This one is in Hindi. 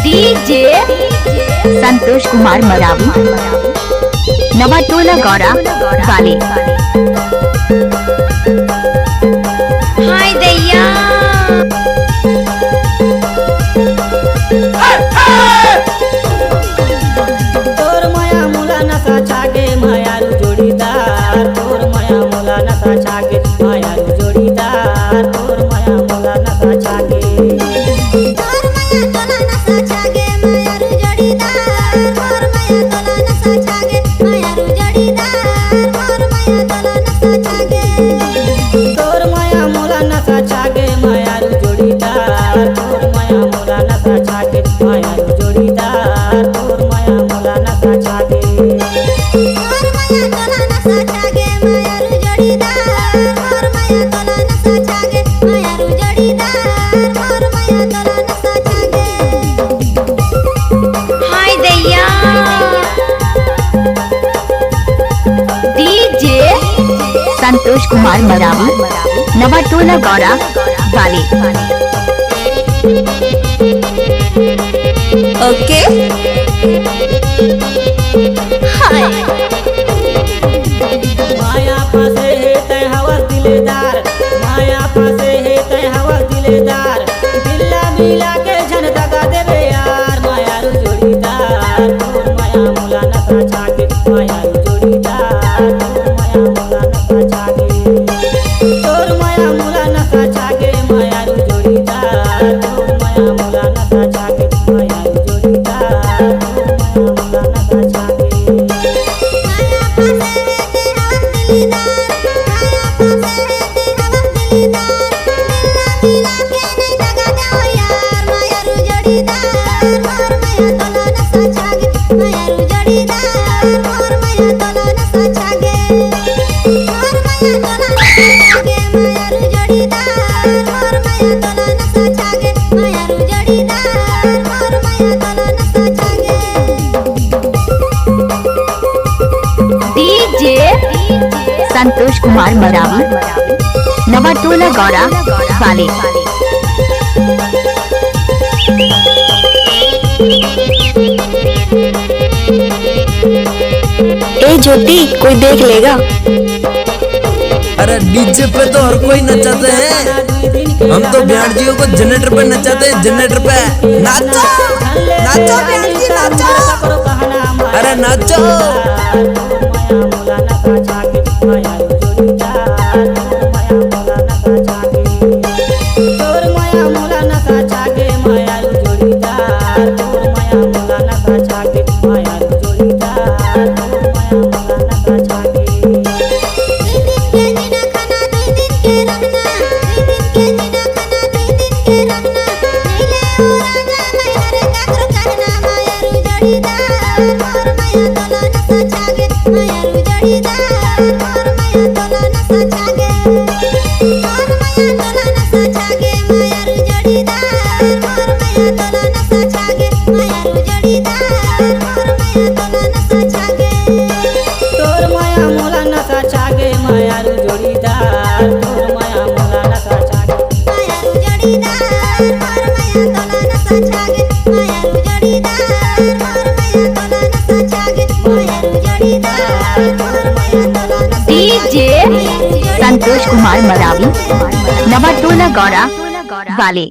डीजे संतोष कुमार मरावी, नवाटोला गौरा वाले। हाय दैया तोर माया मुला नसा छागे मायारू जोड़ीदार, तोर माया मुला नसा छागे मायारू जोड़ीदार, तोर माया मुला नसा छागे, तोर माया तोला नसा छागे मायारू जोड़ीदार, तोर माया तोला नसा छागे मायारू जोड़ीदार, तोर माया तोला नसा छागे, तोर माया मुला नसा छागे मायारू जोड़ीदार, तोर माया मुला नसा छागे मायारू जोड़ीदार, तोर माया मुला नसा छागे, तोर माया तोला नसा छागे मायारू जोड़ीदार, तोर माया तोला नसा छागे मायारू जोड़ीदार, तोर माया तोला नसा छागे। हाय दैया डीजे संतोष कुमार मरावी, नवाटोला गौरा वाले। ओके हाय माया पासे है तय हवा दिलेदार, माया पासे है तय हवा दिलेदार, दिल्ला मिला के झन दगा देवे यार, मायारू जोड़ीदार, तोर माया मुला नसा छागे मायारू जोड़ीदार, तोर माया मुला नसा छागे, तोर माया मुला नसा छागे मायारू जोड़ीदार, तोर माया मुला नसा छागे मायारू जोड़ीदार, तोर माया मुला नसा छागे। माया पासे है ते हवा दिलीदार, माया पासे है ते हवा दिलीदार, दिल्ला मिला के नहीं दगा जाओ यार, मायारू जोड़ीदार, और माया तोला नसा छागे मायारू जोड़ीदार, और माया तोला नसा छागे, और माया तोला नसा छागे मायारू जोड़ीदार, और माया तोला नसा छागे मायारू जोड़ीदार, और माया तोला नसा छागे। डीजे संतोष कुमार मरावी, नवाटोला गौरा वाले। ए ज्योति कोई देख लेगा। अरे डीजे पे तो हर कोई नचाते हैं, हम तो ब्याणजियों को जनरेटर पे नचाते हैं, जनरेटर पे नाचो नाचो ब्याणजी नाचो, अरे नाचो। तोर माया मुला नसा छागे मायारू जोड़ीदार, तोर माया मुला नसा छागे मायारू जोड़ीदार, तोर माया मुला नसा छागे। दुई दिन के जीना खाना दुई दिन के रहना, दुई दिन के जीना खाना दुई दिन के रहना, नहीं ले ओ राजा मैं हर काकरो कहना, मायारू जोड़ीदार, और माया तोला नसा छागे मायारू जोड़ीदार, और माया तोला नसा छागे, और माया तोला नसा छागे मायारू जोड़ीदार, और माया तोला नसा छागे मायारू जोड़ीदार, और माया तोला नसा छागे। तोर माया मुला नसा छागे मायारू जोड़ीदार, तोर माया मुला नसा छागे, मायारू जोड़ीदार, और माया तोला नसा छागे मायारू जोड़ीदार, और माया तोला नसा छागे मायारू जोड़ीदार, और माया तोला नसा डीजे संतोष कुमार मरावी, नवाटोला गौरा वाले।